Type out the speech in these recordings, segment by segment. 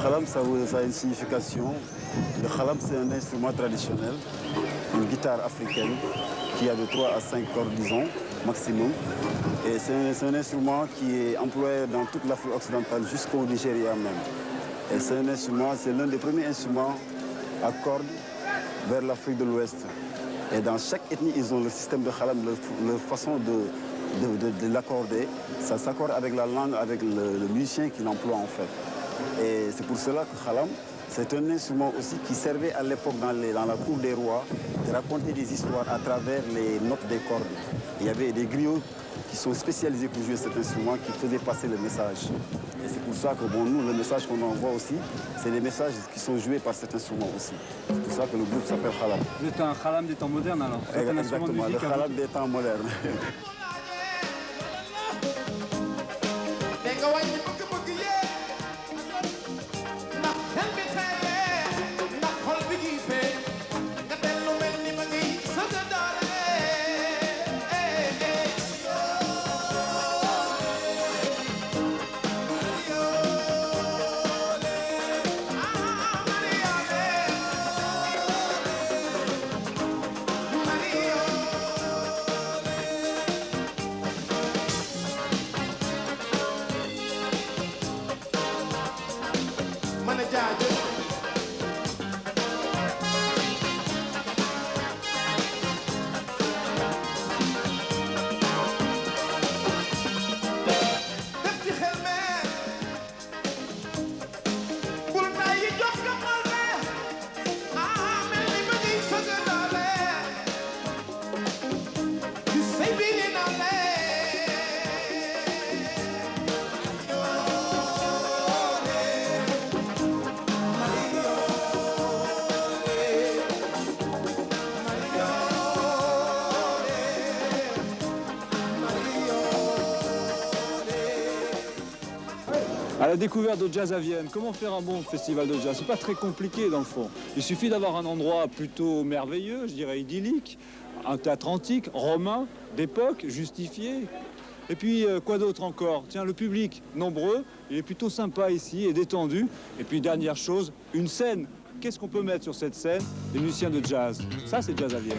khalam, ça a une signification. Le khalam, c'est un instrument traditionnel, une guitare africaine qui a de 3 à 5 cordes, disons, maximum. Et c'est un instrument qui est employé dans toute l'Afrique occidentale jusqu'au Nigeria même. Et c'est un instrument, c'est l'un des premiers instruments à cordes vers l'Afrique de l'Ouest. Et dans chaque ethnie, ils ont le système de khalam, leur façon de l'accorder. Ça s'accorde avec la langue, avec le musicien qui l'emploie en fait. Et c'est pour cela que khalam, c'est un instrument aussi qui servait à l'époque dans la cour des rois de raconter des histoires à travers les notes des cordes. Il y avait des griots qui sont spécialisés pour jouer cet instrument, qui faisaient passer le message. Et c'est pour ça que bon, nous, le message qu'on envoie aussi, c'est les messages qui sont joués par cet instrument aussi. C'est pour ça que le groupe s'appelle Khalam. Vous êtes un khalam des temps modernes alors? Exactement, le khalam des temps modernes. À la découverte de jazz à Vienne, comment faire un bon festival de jazz? C'est pas très compliqué dans le fond. Il suffit d'avoir un endroit plutôt merveilleux, je dirais idyllique, un théâtre antique, romain, d'époque, justifié. Et puis quoi d'autre encore? Tiens, le public nombreux, il est plutôt sympa ici et détendu. Et puis dernière chose, une scène. Qu'est-ce qu'on peut mettre sur cette scène? Des musiciens de jazz. Ça, c'est jazz à Vienne.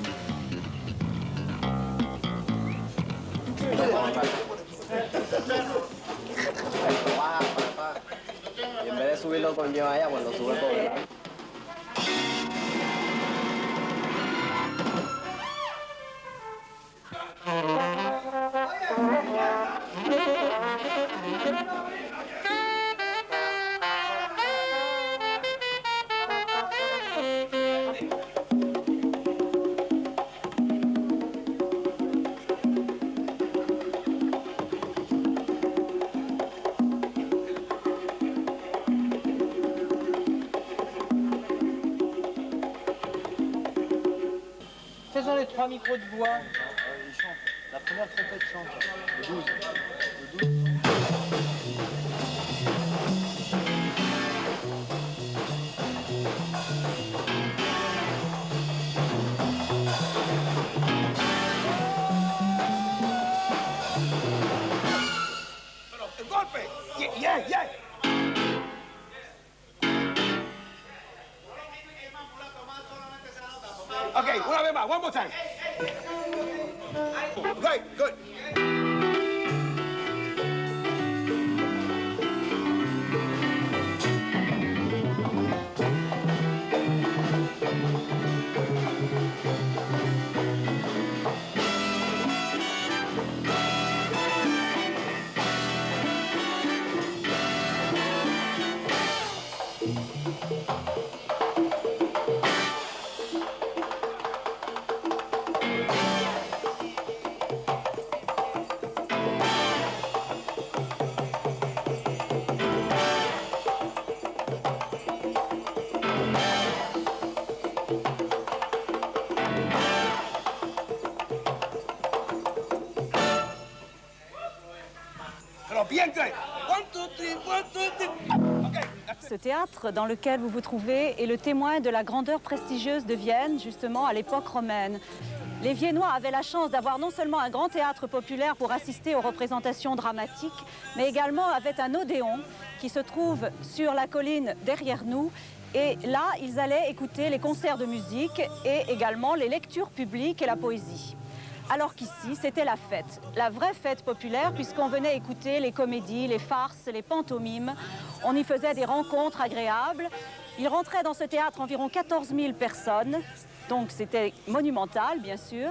Y en vez de subirlo con yo allá, pues lo sube por delante. Faisons les 3 micros de voix. Ils chantent. La première trompette chante. Le 12. Le 12. ¡El golpe! ¡Yeah, yeah! Okay, una vez más, one more time. Great, good. Ce théâtre dans lequel vous vous trouvez est le témoin de la grandeur prestigieuse de Vienne, justement à l'époque romaine. Les Viennois avaient la chance d'avoir non seulement un grand théâtre populaire pour assister aux représentations dramatiques, mais également avaient un odéon qui se trouve sur la colline derrière nous. Et là, ils allaient écouter les concerts de musique et également les lectures publiques et la poésie. Alors qu'ici, c'était la fête, la vraie fête populaire, puisqu'on venait écouter les comédies, les farces, les pantomimes. On y faisait des rencontres agréables. Il rentrait dans ce théâtre environ 14 000 personnes, donc c'était monumental, bien sûr.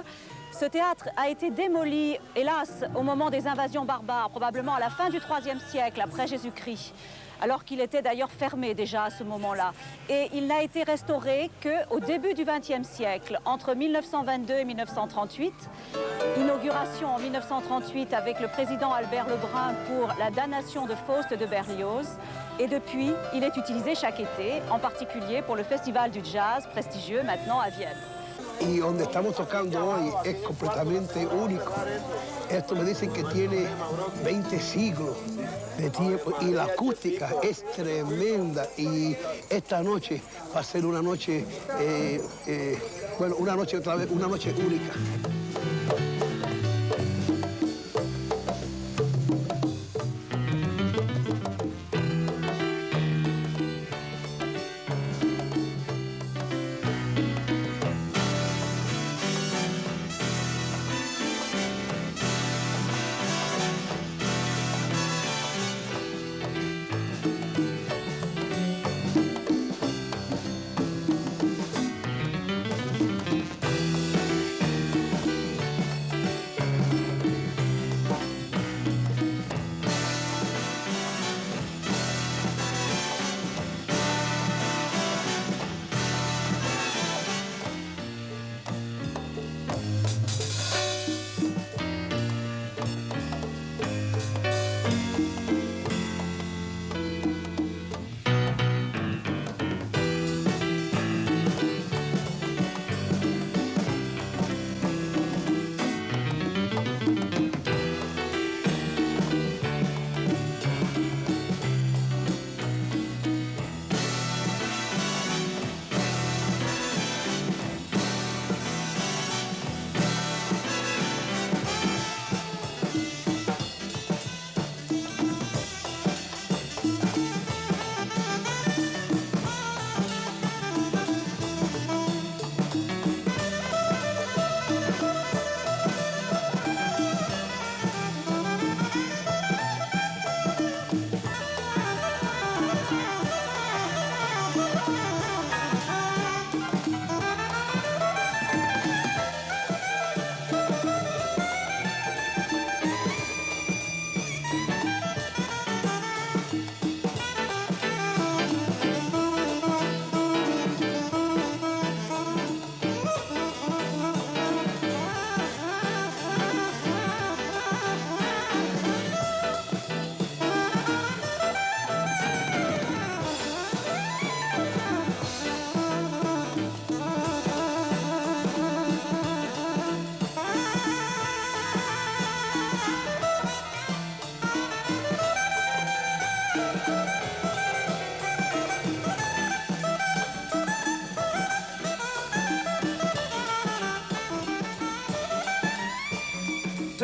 Ce théâtre a été démoli, hélas, au moment des invasions barbares, probablement à la fin du IIIe siècle, après Jésus-Christ, alors qu'il était d'ailleurs fermé déjà à ce moment-là. Et il n'a été restauré qu'au début du XXe siècle, entre 1922 et 1938. Inauguration en 1938 avec le président Albert Lebrun pour la damnation de Faust de Berlioz. Et depuis, il est utilisé chaque été, en particulier pour le Festival du Jazz, prestigieux maintenant à Vienne. Y donde estamos tocando hoy es completamente único. Esto me dicen que tiene 20 siglos de tiempo y la acústica es tremenda. Y esta noche va a ser una noche, bueno, una noche otra vez, una noche única.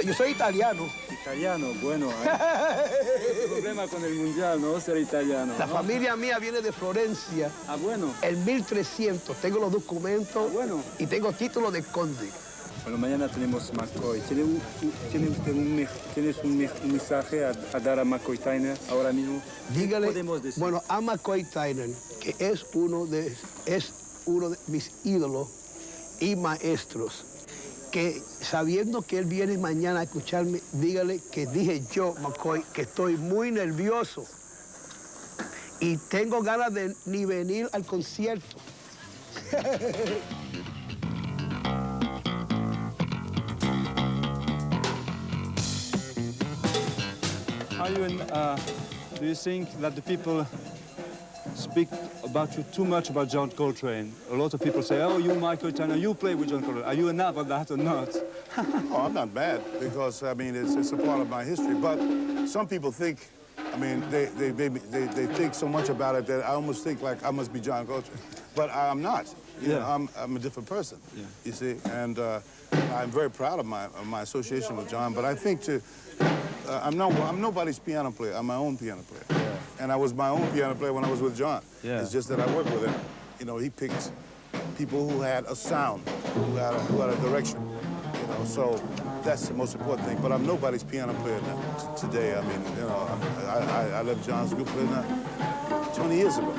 Yo soy italiano. Italiano, bueno. El problema con el mundial, ¿no? Ser italiano. La ¿no? familia mía viene de Florencia. Ah, bueno. En 1300. Tengo los documentos Bueno. y tengo título de conde. Bueno, mañana tenemos McCoy. ¿Tiene usted un mensaje a dar a McCoy Tyner ahora mismo? Dígale, Podemos decir. bueno, a McCoy Tyner, que es uno de mis ídolos y maestros, que sabiendo que él viene mañana a escucharme, dígale que dije yo, McCoy, que estoy muy nervioso y tengo ganas de ni venir al concierto. Do you think that the people speak about you too much about John Coltrane? A lot of people say, oh, you, Michael Tyner, you play with John Coltrane. Are you enough of that or not? Oh, I'm not bad because, I mean, it's a part of my history. But some people think, I mean, they think so much about it that I almost think like I must be John Coltrane, but I'm not. You know, I'm a different person. You see, and I'm very proud of my association with John. But I think I'm nobody's piano player. I'm my own piano player, and I was my own piano player when I was with John. It's just that I worked with him. You know, he picked people who had a sound, who had a direction. You know, so that's the most important thing. But I'm nobody's piano player now, today. I mean, you know, I left John's group 20 years ago.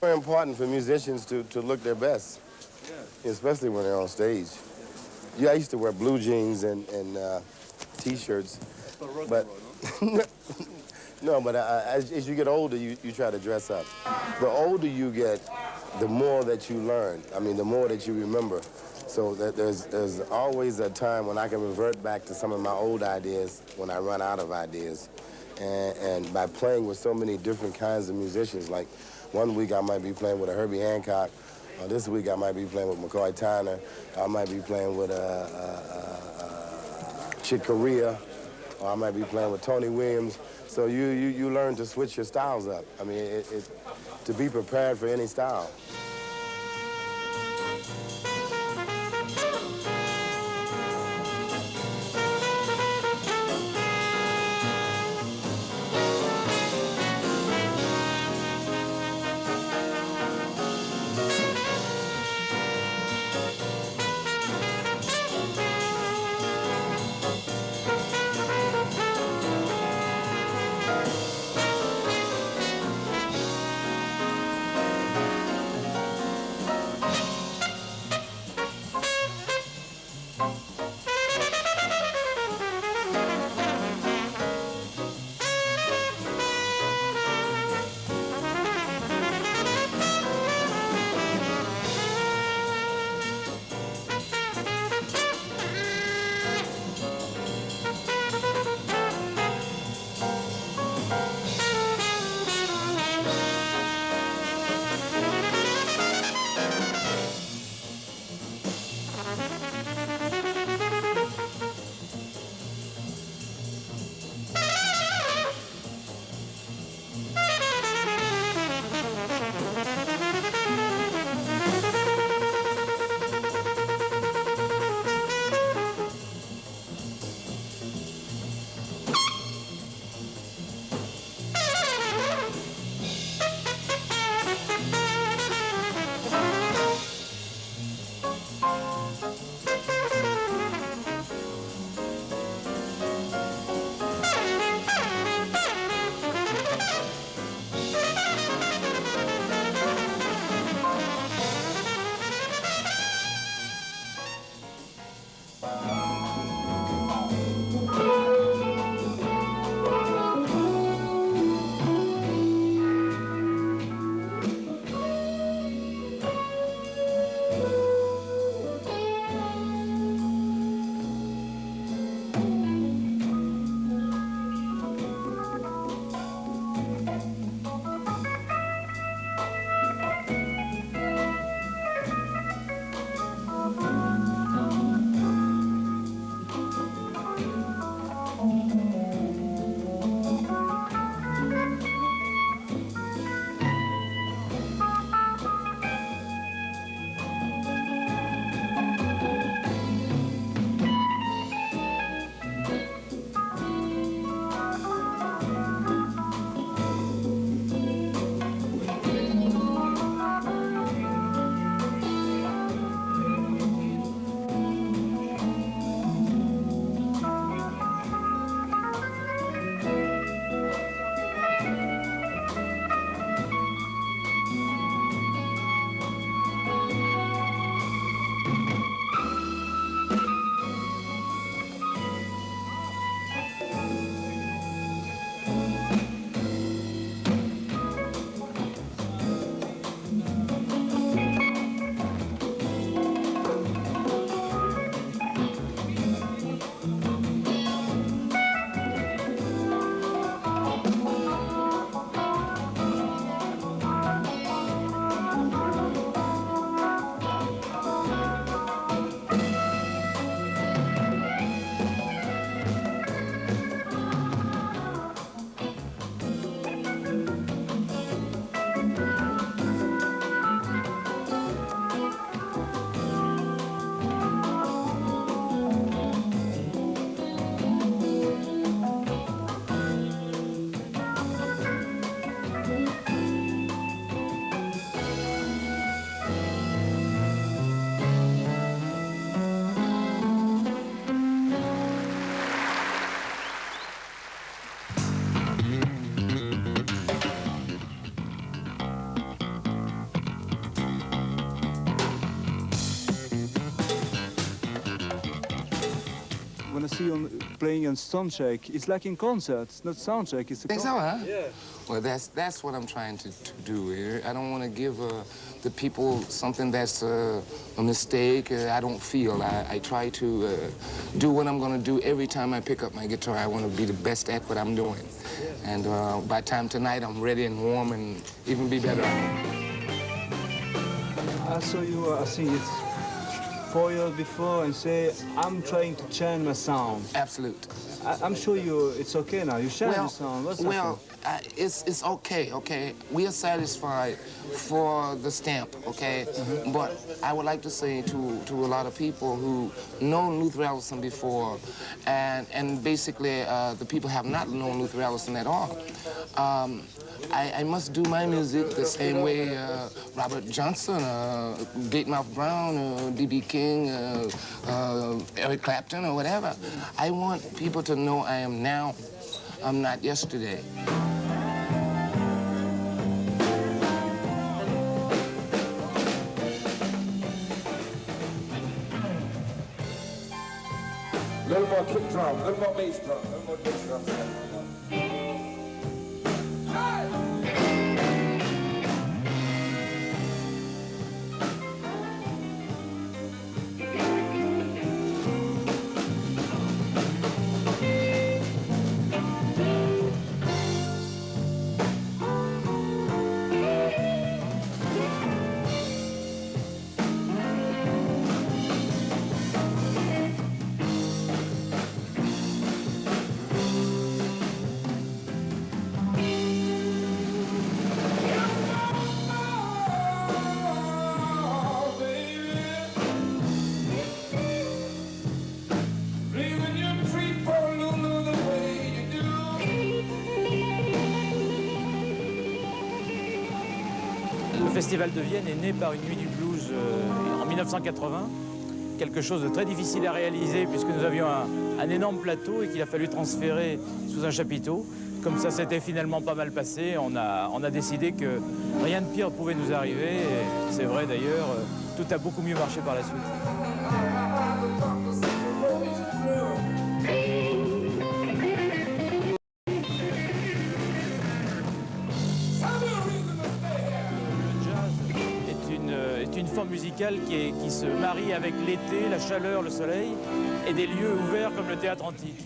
Very important for musicians to look their best, especially when they're on stage. Yeah, I used to wear blue jeans and T-shirts, but no, but as you get older, you try to dress up. The older you get, the more that you learn. I mean, the more that you remember. So that there's always a time when I can revert back to some of my old ideas when I run out of ideas. And by playing with so many different kinds of musicians, like one week I might be playing with a Herbie Hancock, this week I might be playing with McCoy Tyner, I might be playing with Chick Corea, or I might be playing with Tony Williams. So you learn to switch your styles up. I mean, to be prepared for any style. when I see you playing on soundcheck, it's like in concert. It's not soundcheck, it's a Think so, huh? Yeah. Well, that's what I'm trying to do here. I don't want to give the people something that's a mistake. I don't feel. I try to do what I'm going to do every time I pick up my guitar. I want to be the best at what I'm doing. And by the time tonight, I'm ready and warm and even be better. I saw you, I think it's 4 years before, and say, I'm trying to change my sound. Absolute. I'm sure it's okay now. You change the sound. What's it's okay, okay? We are satisfied for the stamp, okay? But I would like to say to a lot of people who know Luther Allison before, and basically the people have not known Luther Allison at all, I must do my music the same way Robert Johnson, Gatemouth Brown, B.B. King, Eric Clapton, or whatever. I want people to know I am now, I'm not yesterday. A little more kick drum, a little more bass drum, a little more bass drum. Le Festival de Vienne est né par une nuit du blues en 1980. Quelque chose de très difficile à réaliser puisque nous avions un énorme plateau et qu'il a fallu transférer sous un chapiteau. Comme ça s'était finalement pas mal passé, on a décidé que rien de pire pouvait nous arriver. Et c'est vrai d'ailleurs, tout a beaucoup mieux marché par la suite. Une forme musicale qui se marie avec l'été, la chaleur, le soleil et des lieux ouverts comme le théâtre antique.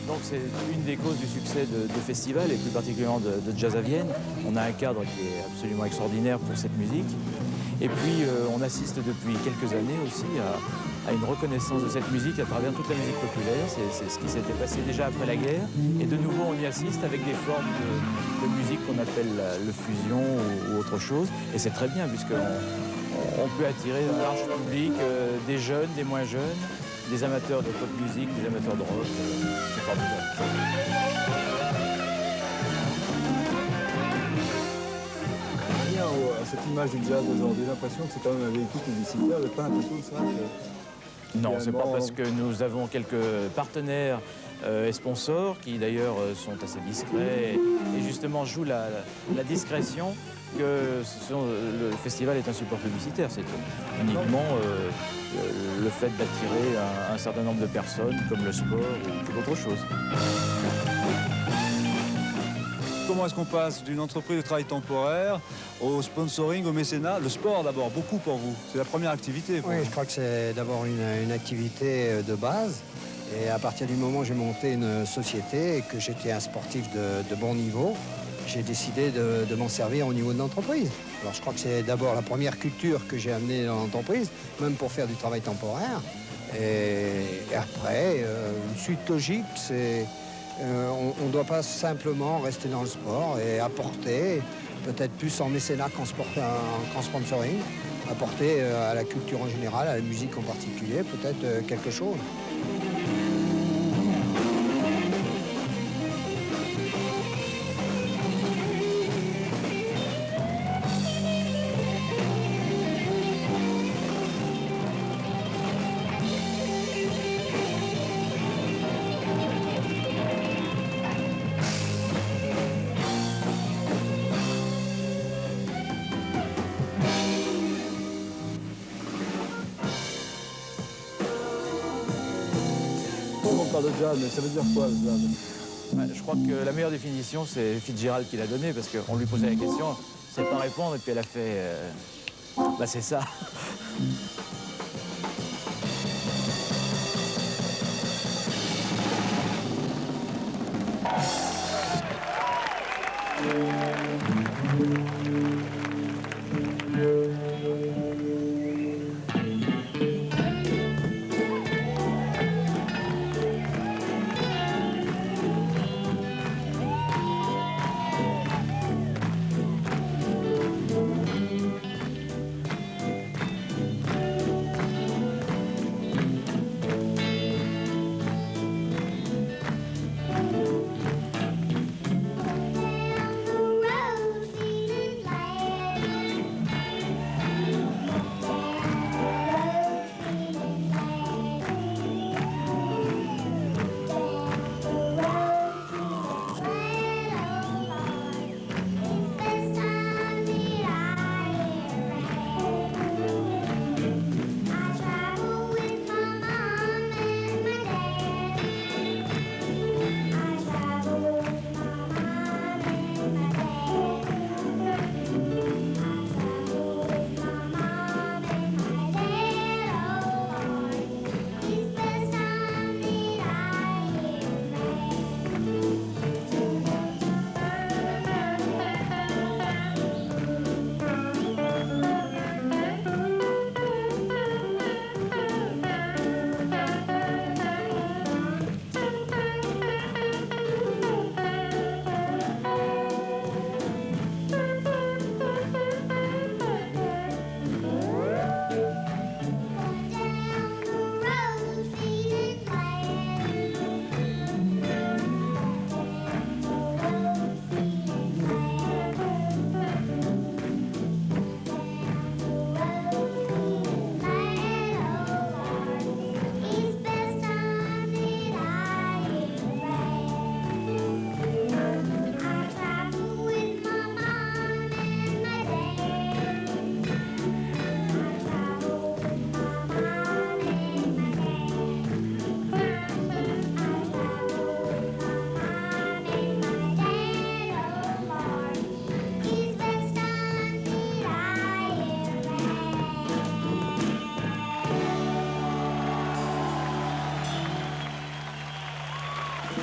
Donc c'est une des causes du succès de festival et plus particulièrement de Jazz à Vienne. On a un cadre qui est absolument extraordinaire pour cette musique. Et puis on assiste depuis quelques années aussi à une reconnaissance de cette musique à travers toute la musique populaire. C'est ce qui s'était passé déjà après la guerre. Et de nouveau on y assiste avec des formes de musique qu'on appelle le fusion ou autre chose. Et c'est très bien puisqu'on peut attirer un large public, des jeunes, des moins jeunes, des amateurs de pop music, des amateurs de rock. C'est formidable. Bien à cette image du jazz aujourd'hui, l'impression que c'est quand même un véhicule publicitaire, le pas l'impression de ça que... Non, c'est pas parce que nous avons quelques partenaires et sponsors qui d'ailleurs sont assez discrets et justement jouent la discrétion que le festival est un support publicitaire, c'est uniquement le fait d'attirer un certain nombre de personnes comme le sport ou toute autre chose. Comment est-ce qu'on passe d'une entreprise de travail temporaire au sponsoring, au mécénat? Le sport d'abord, beaucoup pour vous. C'est la première activité. Oui, je crois que c'est d'abord une activité de base. Et à partir du moment où j'ai monté une société et que j'étais un sportif de bon niveau, j'ai décidé de m'en servir au niveau de l'entreprise. Alors je crois que c'est d'abord la première culture que j'ai amenée dans l'entreprise, même pour faire du travail temporaire. Et après, une suite logique, c'est... on ne doit pas simplement rester dans le sport et apporter, peut-être plus en mécénat qu'en sponsoring, apporter à la culture en général, à la musique en particulier, peut-être quelque chose. parle de jazz, mais ça veut dire quoi le jazz? Ouais, je crois que la meilleure définition, c'est Fitzgerald qui l'a donnée, parce qu'on lui posait la question, c'est pas répondre, et puis elle a fait... bah c'est ça.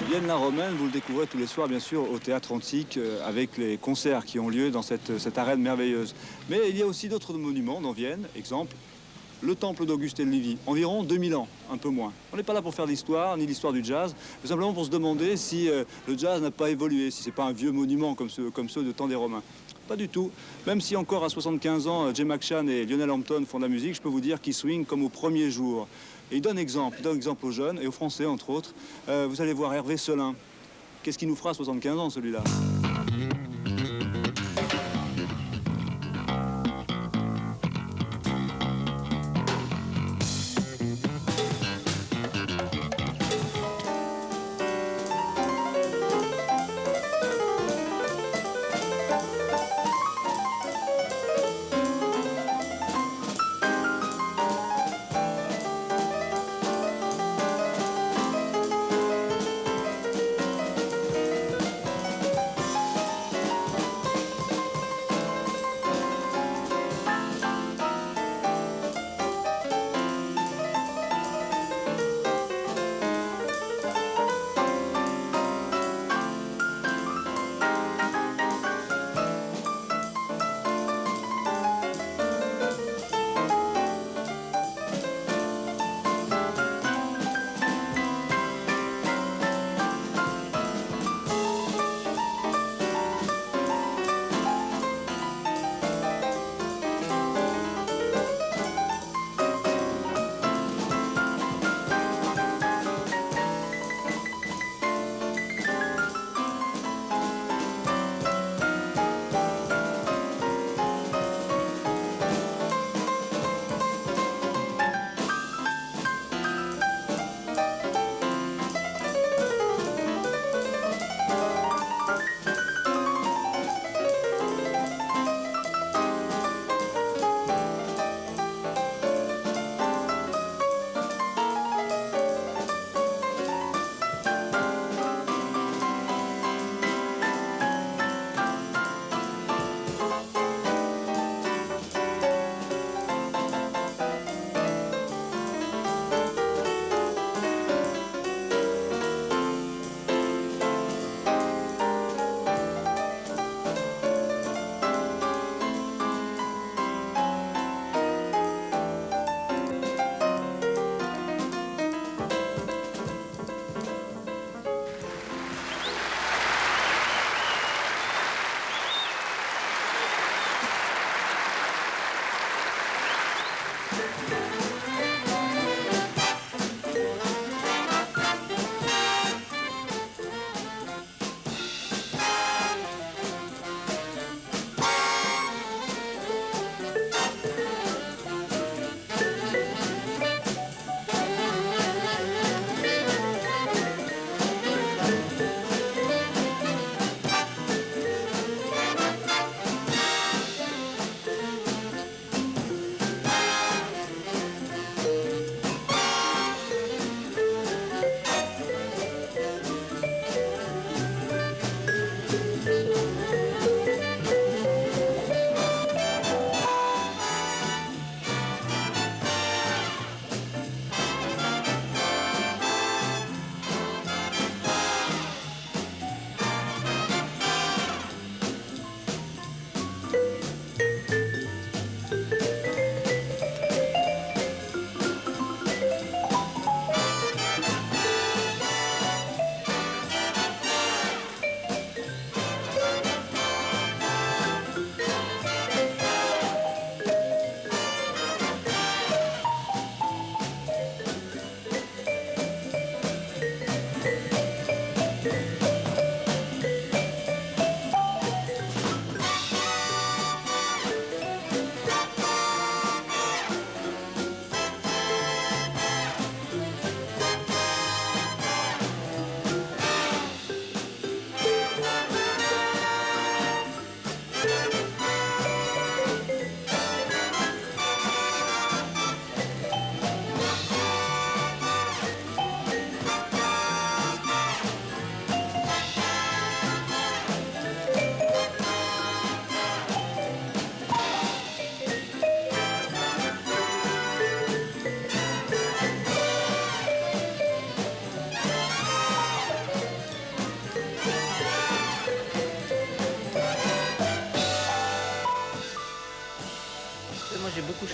Vienne la Romaine, vous le découvrez tous les soirs, bien sûr, au Théâtre Antique, avec les concerts qui ont lieu dans cette arène merveilleuse. Mais il y a aussi d'autres monuments dans Vienne. Exemple, le temple d'Auguste et de Livy, environ 2000 ans, un peu moins. On n'est pas là pour faire l'histoire, ni l'histoire du jazz, mais simplement pour se demander si le jazz n'a pas évolué, si c'est pas un vieux monument comme ceux de temps des Romains. Pas du tout. Même si encore à 75 ans, Jay McShann et Lionel Hampton font de la musique, je peux vous dire qu'ils swingent comme au premier jour. Et ils donnent exemple aux jeunes et aux Français, entre autres. Vous allez voir Hervé Selin. Qu'est-ce qu'il nous fera à 75 ans, celui-là ?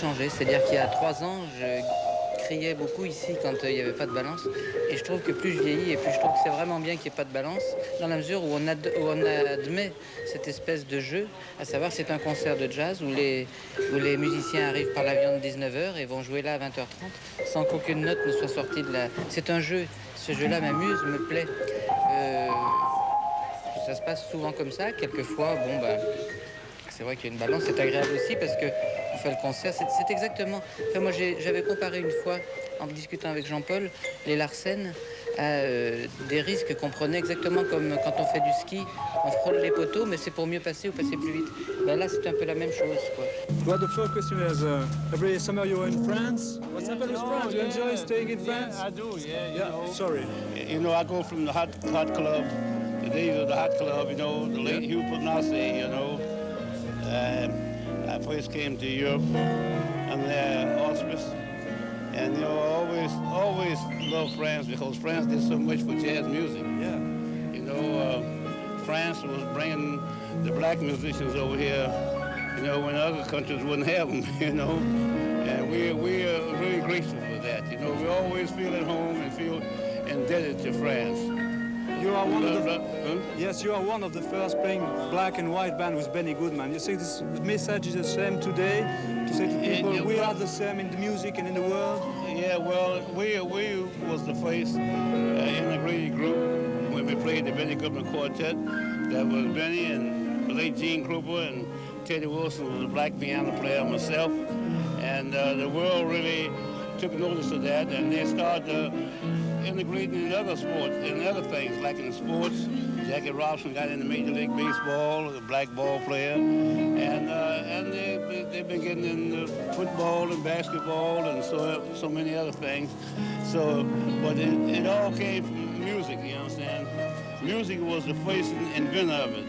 changé. C'est-à-dire qu'il y a 3 ans, je criais beaucoup ici quand il n'y avait pas de balance. Et je trouve que plus je vieillis et plus je trouve que c'est vraiment bien qu'il n'y ait pas de balance, dans la mesure où on admet cette espèce de jeu, à savoir c'est un concert de jazz où les musiciens arrivent par l'avion de 19h et vont jouer là à 20h30 sans qu'aucune note ne soit sortie de la... C'est un jeu. Ce jeu-là m'amuse, me plaît. Ça se passe souvent comme ça. Quelquefois, bon, ben, c'est vrai qu'il y a une balance, c'est agréable aussi parce qu'on fait le concert. C'est exactement... Enfin, moi, j'avais comparé une fois, en discutant avec Jean-Paul, les Larsen à des risques qu'on prenait exactement comme quand on fait du ski. On frôle les poteaux, mais c'est pour mieux passer ou passer plus vite. Ben là, c'est un peu la même chose, quoi. Well, the first question is, every summer you're in France. What's happened with France? Do you enjoy staying in France? I do, yeah. Yeah, sorry. You know, I go from the hot club, the days of the hot club, you know, the late Hugh Pugnassi, you know. I first came to Europe under their auspice. And, you know, I always loved France because France did so much for jazz music. Yeah. You know, France was bringing the black musicians over here, you know, when other countries wouldn't have them, you know. And we are really grateful for that. You know, we always feel at home and feel indebted to France. You are one of the... Yes, you are one of the first playing black and white band with Benny Goodman. You say this message is the same today, to say to people we are the same in the music and in the world? Yeah, well, we was the first integrated group when we played the Benny Goodman Quartet. That was Benny and the late Gene Krupa and Teddy Wilson was a black piano player, myself. And the world really took notice of that, and they started integrating in other sports, in other things, like in sports. Jackie Robinson got into Major League Baseball, a black ball player, and they've been getting into football and basketball and so many other things. So, but it all came from music, you understand? Music was the first inventor of it,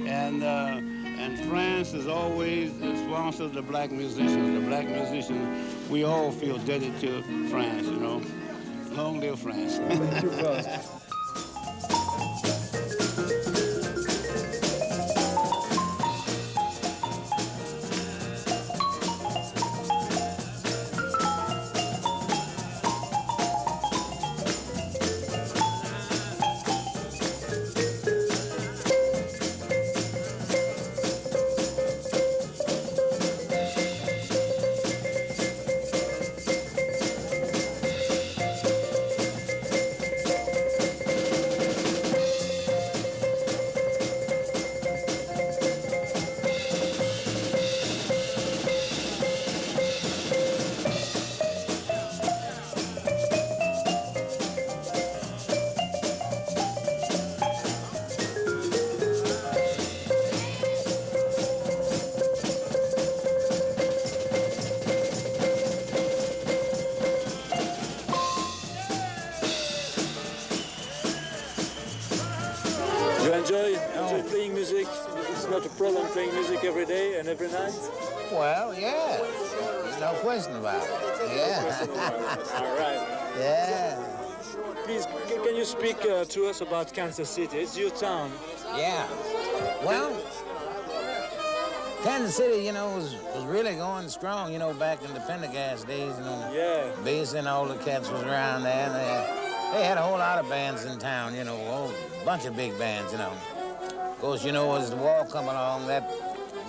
and France has always sponsored the black musicians. The black musicians, we all feel indebted to France, you know. Long live France. Thank you first. Enjoy playing music? It's not a problem playing music every day and every night? Well, yeah. There's no question about it. Yeah. All right. Yeah. Please, can you speak to us about Kansas City? It's your town. Yeah. Well, Kansas City, you know, was really going strong, you know, back in the Pendergast days, you know. Yeah. Bass and all the cats was around there. They had a whole lot of bands in town, you know, a whole bunch of big bands, you know. Of course, you know, as the wall come along, that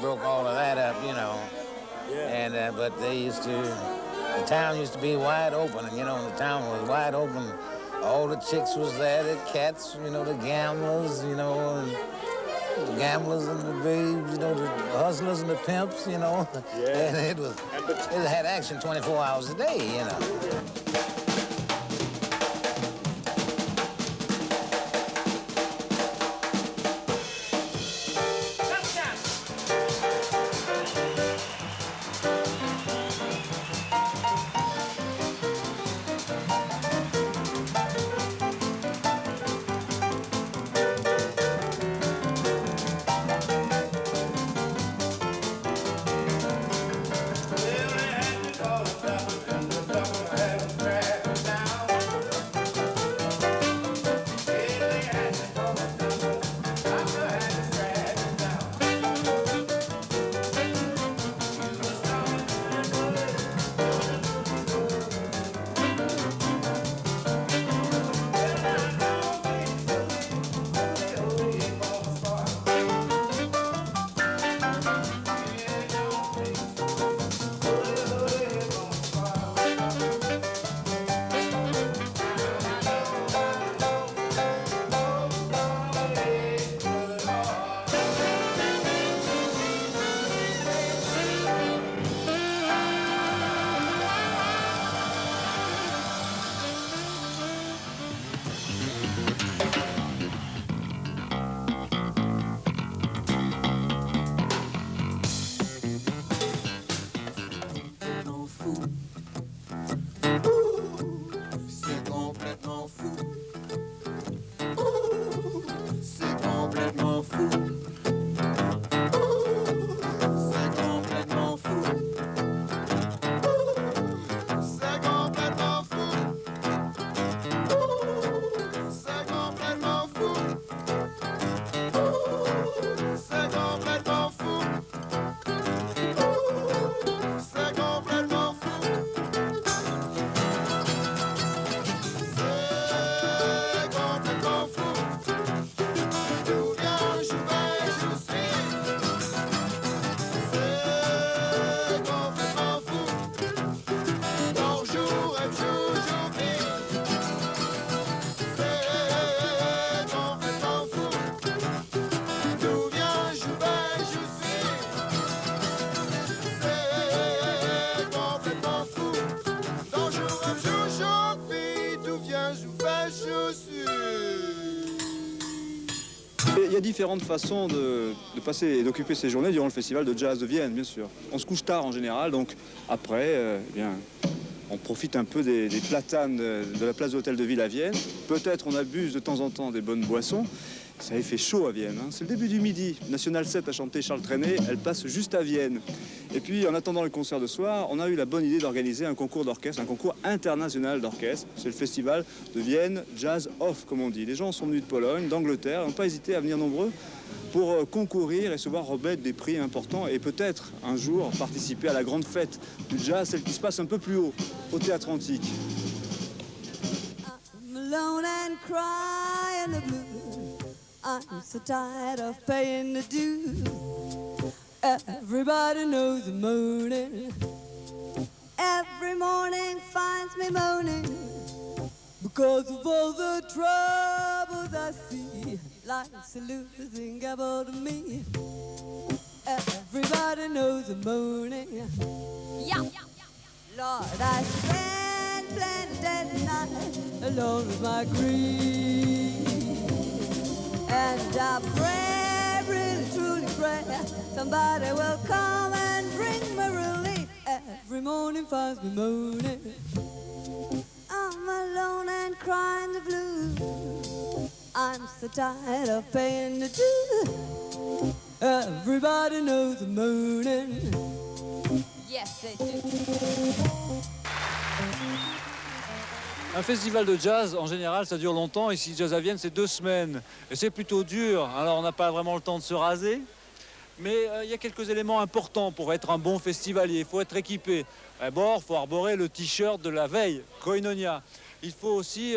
broke all of that up, you know. Yeah. And but the town used to be wide open, and you know, the town was wide open. All the chicks was there, the cats, you know, the gamblers, you know, and the gamblers and the babes, you know, the hustlers and the pimps, you know. Yeah. And it had action 24 hours a day, you know. il y a différentes façons de passer et d'occuper ces journées durant le festival de jazz de Vienne, bien sûr. On se couche tard en général, donc après, eh bien, on profite un peu des platanes de la place de l'Hôtel de Ville à Vienne. Peut-être on abuse de temps en temps des bonnes boissons. Ça avait fait chaud à Vienne, hein. C'est le début du midi. National 7 a chanté Charles Trenet, elle passe juste à Vienne. Et puis, en attendant le concert de soir, on a eu la bonne idée d'organiser un concours d'orchestre, un concours international d'orchestre. C'est le festival de Vienne Jazz Off, comme on dit. Les gens sont venus de Pologne, d'Angleterre, n'ont pas hésité à venir nombreux pour concourir et se voir remettre des prix importants et peut-être un jour participer à la grande fête du jazz, celle qui se passe un peu plus haut, au Théâtre Antique. I'm so tired of paying the dues. Everybody knows the moaning. Every morning finds me moaning because of all the troubles I see. Life's a losing gamble to me. Everybody knows the moaning. Yeah. Lord, I spend plenty days and nights alone with my grief. And I pray, really truly pray, somebody will come and bring me relief. Every morning finds me moaning. I'm alone and crying the blues. I'm so tired of paying the dues. Everybody knows the moaning. Yes, they do. Un festival de jazz, en général, ça dure longtemps. Ici, Jazz à Vienne, c'est 2 semaines. Et c'est plutôt dur. Alors, on n'a pas vraiment le temps de se raser. Mais il y a quelques éléments importants pour être un bon festivalier. Il faut être équipé. D'abord, il faut arborer le t-shirt de la veille, Koinonia. Il faut aussi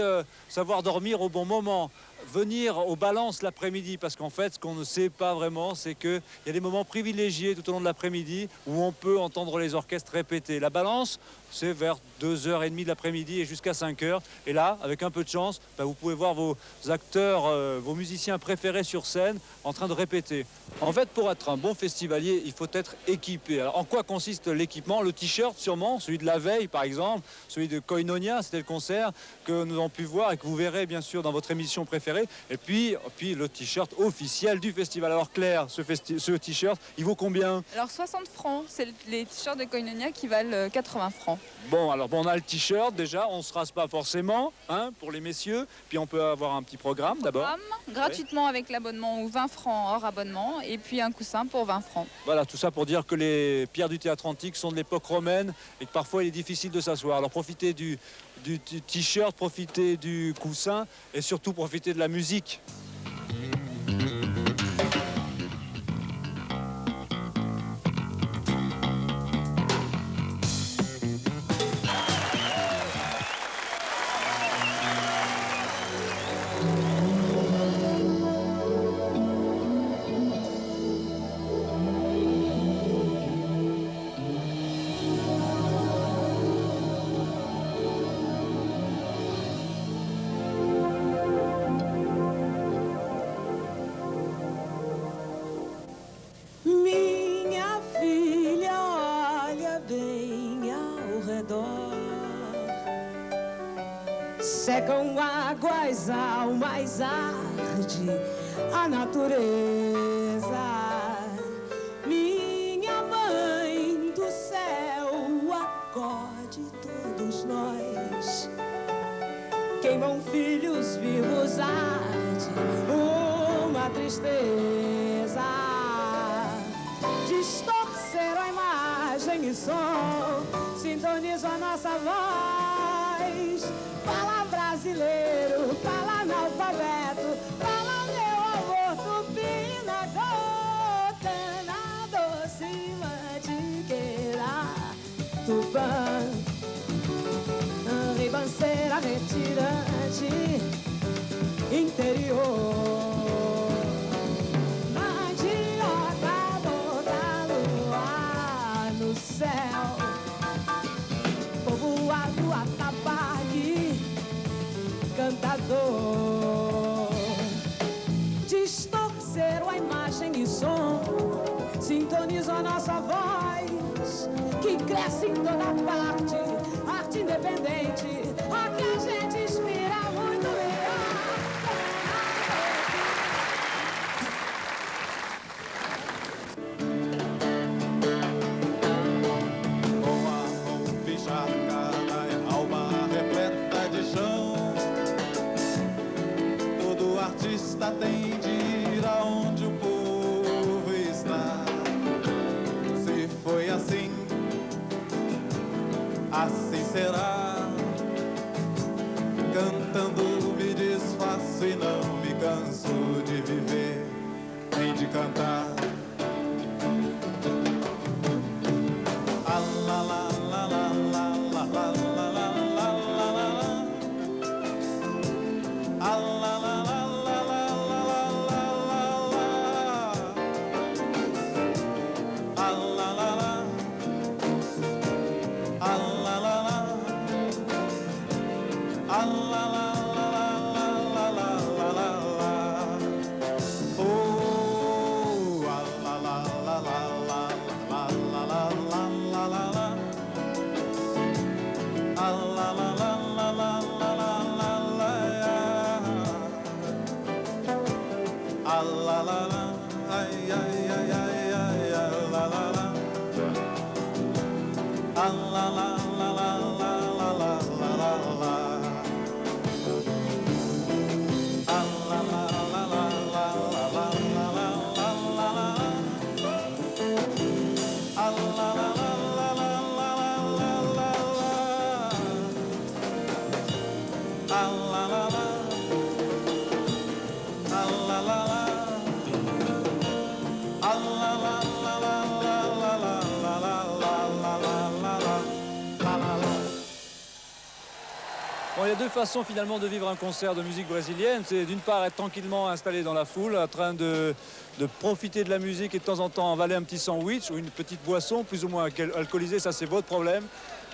savoir dormir au bon moment. Venir aux balances l'après-midi, parce qu'en fait, ce qu'on ne sait pas vraiment, c'est qu'il y a des moments privilégiés tout au long de l'après-midi où on peut entendre les orchestres répéter. La balance, c'est vers 2h30 de l'après-midi et jusqu'à 5h. Et là, avec un peu de chance, vous pouvez voir vos acteurs, vos musiciens préférés sur scène en train de répéter. En fait, pour être un bon festivalier, il faut être équipé. Alors, en quoi consiste l'équipement? Le t-shirt, sûrement, celui de la veille, par exemple, celui de Koinonia, c'était le concert que nous avons pu voir et que vous verrez, bien sûr, dans votre émission préférée. Et puis le t-shirt officiel du festival. Alors Claire, ce t-shirt, il vaut combien? Alors 60 francs, c'est les t-shirts de Koinonia qui valent 80 francs. Bon, alors on a le t-shirt déjà, on ne se rase pas forcément, hein, pour les messieurs. Puis on peut avoir un petit programme d'abord. Gratuitement avec l'abonnement ou 20 francs hors abonnement. Et puis un coussin pour 20 francs. Voilà, tout ça pour dire que les pierres du théâtre antique sont de l'époque romaine et que parfois il est difficile de s'asseoir. Alors profitez du t-shirt, profitez du coussin et surtout profitez de la musique. Secam águas ao mais arde a natureza. Minha mãe do céu, acorde todos nós. Queimam filhos vivos, arde uma tristeza. Distorceram a imagem e som, sintonizam a nossa voz. Fala brasileiro, fala analfabeto, fala meu amor, tupina, gota, na doce mantiqueira, tupã, ribanceira, retirante, interior. Mandioca, bota lua no céu, povoado, atabaque, cantador. Distorceram a imagem e som, sintonizam a nossa voz, que cresce em toda parte, arte independente, a que a gente inspira muito melhor. artista tem de ir aonde o povo está. Se foi assim, assim será. Cantando me desfaço e não me canso de viver nem de cantar. Bon, il y a deux façons finalement de vivre un concert de musique brésilienne. C'est d'une part être tranquillement installé dans la foule, en train de profiter de la musique et de temps en temps avaler un petit sandwich ou une petite boisson plus ou moins alcoolisée, ça c'est votre problème.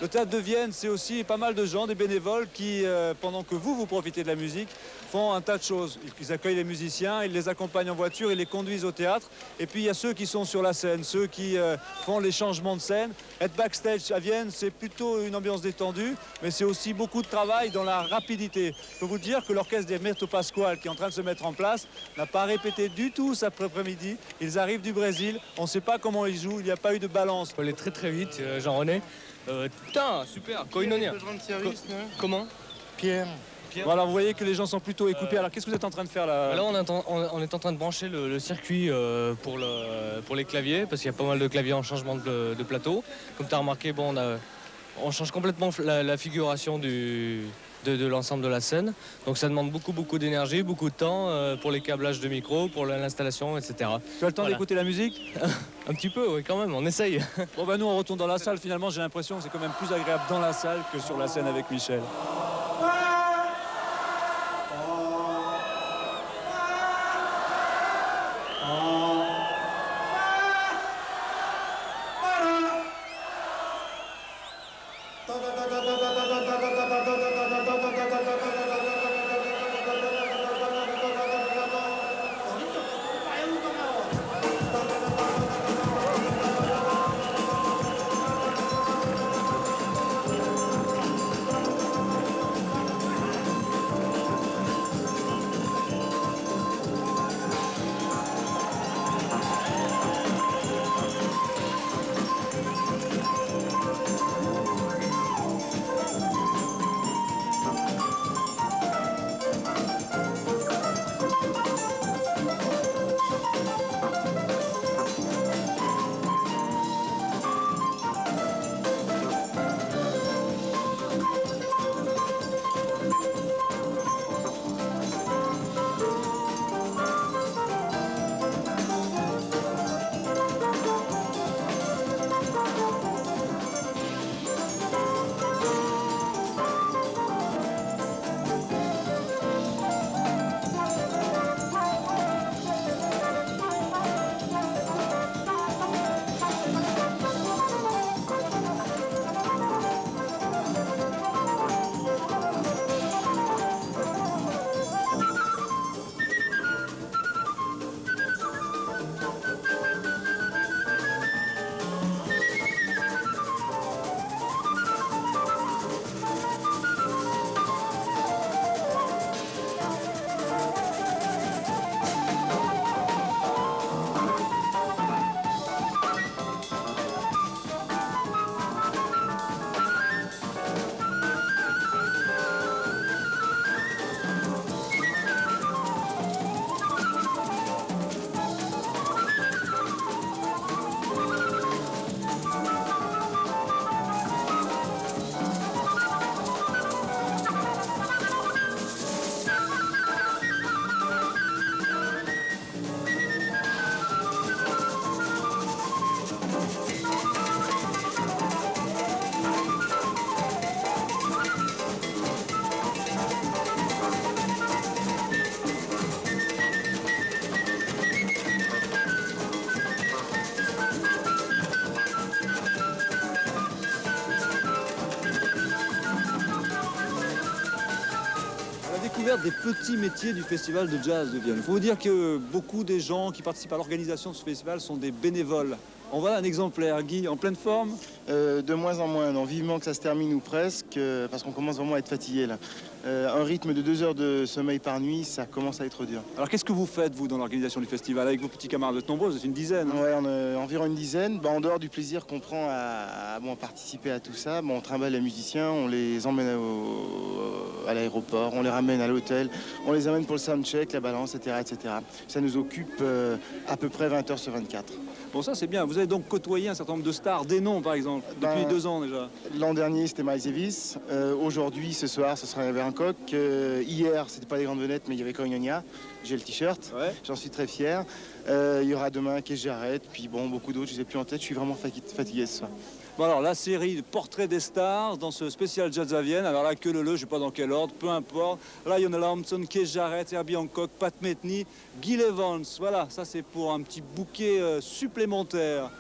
Le théâtre de Vienne, c'est aussi pas mal de gens, des bénévoles qui, pendant que vous profitez de la musique, font un tas de choses. Ils accueillent les musiciens, ils les accompagnent en voiture, ils les conduisent au théâtre. Et puis il y a ceux qui sont sur la scène, ceux qui font les changements de scène. Être backstage à Vienne, c'est plutôt une ambiance détendue, mais c'est aussi beaucoup de travail dans la rapidité. Je peux vous dire que l'orchestre des Mirto Pasquale, qui est en train de se mettre en place, n'a pas répété du tout cet après-midi. Ils arrivent du Brésil, on ne sait pas comment ils jouent, il n'y a pas eu de balance. Il faut aller très très vite, Jean-René. Putain, super, Koinonia. Comment Pierre. Voilà, vous voyez que les gens sont plutôt écoutés. Alors qu'est-ce que vous êtes en train de faire là? Là, on est en train de brancher le circuit pour les claviers, parce qu'il y a pas mal de claviers en changement de plateau. Comme tu as remarqué, bon, on change complètement la figuration de l'ensemble de la scène. Donc ça demande beaucoup d'énergie, beaucoup de temps pour les câblages de micro, pour l'installation, etc. Tu as le temps d'écouter la musique? Un petit peu, oui, quand même, on essaye. Bon, ben nous, on retourne dans la salle. Finalement, j'ai l'impression que c'est quand même plus agréable dans la salle que sur la scène avec Michel. faire des petits métiers du Festival de Jazz de Vienne. Il faut vous dire que beaucoup des gens qui participent à l'organisation de ce festival sont des bénévoles. En voilà un exemplaire, Guy, en pleine forme? De moins en moins, non, vivement que ça se termine ou presque, parce qu'on commence vraiment à être fatigué là. Un rythme de 2 heures de sommeil par nuit, ça commence à être dur. Alors qu'est-ce que vous faites, vous, dans l'organisation du festival, avec vos petits camarades? Vous êtes nombreux, vous êtes une dizaine, hein? Ouais, on est environ une dizaine. En dehors du plaisir qu'on prend à participer à tout ça, on trimballe les musiciens, on les emmène à l'aéroport, on les ramène à l'hôtel, on les amène pour le soundcheck, la balance, etc., etc. Ça nous occupe à peu près 20 heures sur 24. Bon, ça c'est bien. Vous avez donc côtoyé un certain nombre de stars, des noms par exemple, depuis 2 ans déjà. L'an dernier c'était Miles Davis. Aujourd'hui, ce soir, ce sera Herbert Hancock. Hier, c'était pas des grandes vedettes, mais il y avait Corinne Ionia. J'ai le t-shirt, j'en suis très fier. Il y aura demain Keith Jarrett, puis beaucoup d'autres, je ne les ai plus en tête. Je suis vraiment fatigué ce soir. Bon alors, la série de portraits des stars dans ce spécial Jazz à Vienne. Alors là, je ne sais pas dans quel ordre, peu importe. Lionel Hampton, Keith Jarrett, Herbie Hancock, Pat Metheny, Gil Evans. Voilà, ça c'est pour un petit bouquet supplémentaire.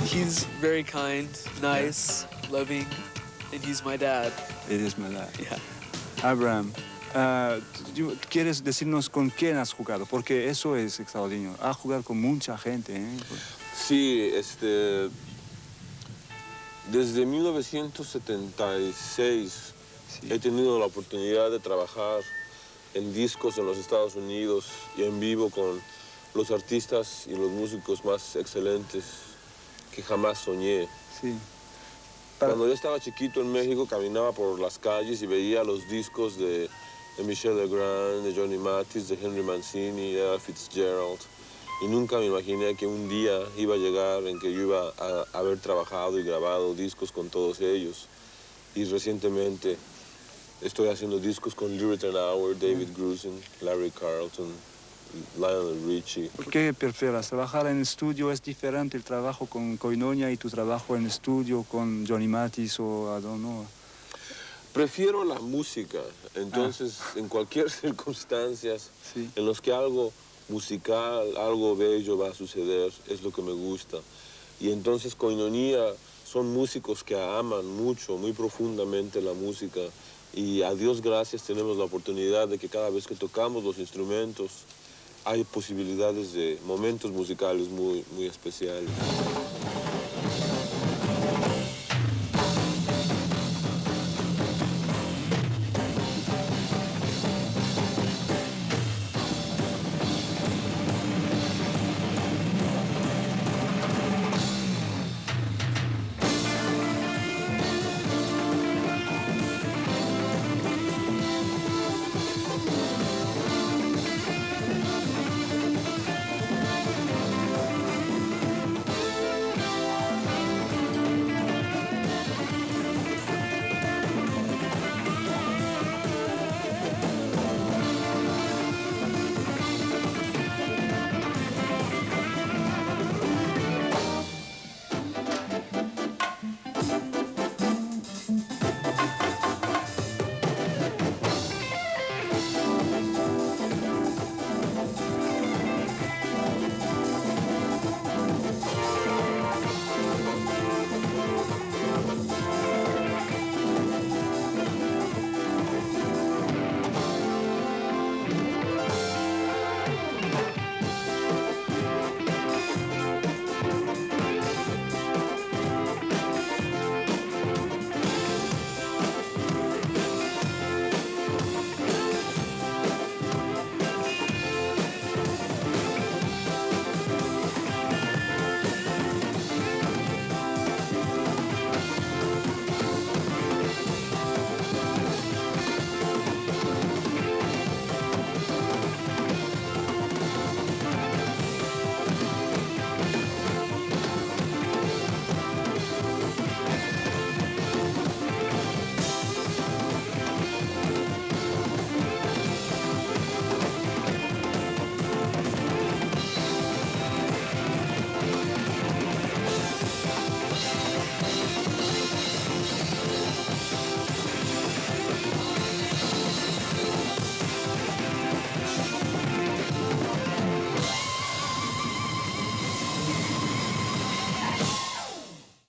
He's very kind, nice, loving, and he's my dad. It is my dad. Yeah. Abraham, ¿quieres decirnos con quién has jugado? Porque eso es extraordinario. Has jugado con mucha gente, ¿eh? Sí, desde 1976 he tenido la oportunidad de trabajar en discos en los Estados Unidos y en vivo con los artistas y los músicos más excelentes que jamás soñé. Sí. Cuando yo estaba chiquito en México, caminaba por las calles y veía los discos de de Michel Legrand, de Johnny Mathis, de Henry Mancini, de Ella Fitzgerald. Y nunca me imaginé que un día iba a llegar en que yo iba a haber trabajado y grabado discos con todos ellos. Y recientemente estoy haciendo discos con Lee Ritenour, David Grusin, Larry Carlton, Lionel Richie. ¿Por qué prefieres? ¿Trabajar en estudio es diferente el trabajo con Koinonia y tu trabajo en estudio con Johnny Mathis o I don't know? Prefiero la música, entonces en cualquier circunstancia en los que algo musical, algo bello va a suceder, es lo que me gusta. Y entonces Koinonia son músicos que aman mucho, muy profundamente la música. Y a Dios gracias tenemos la oportunidad de que cada vez que tocamos los instrumentos hay posibilidades de momentos musicales muy especiales.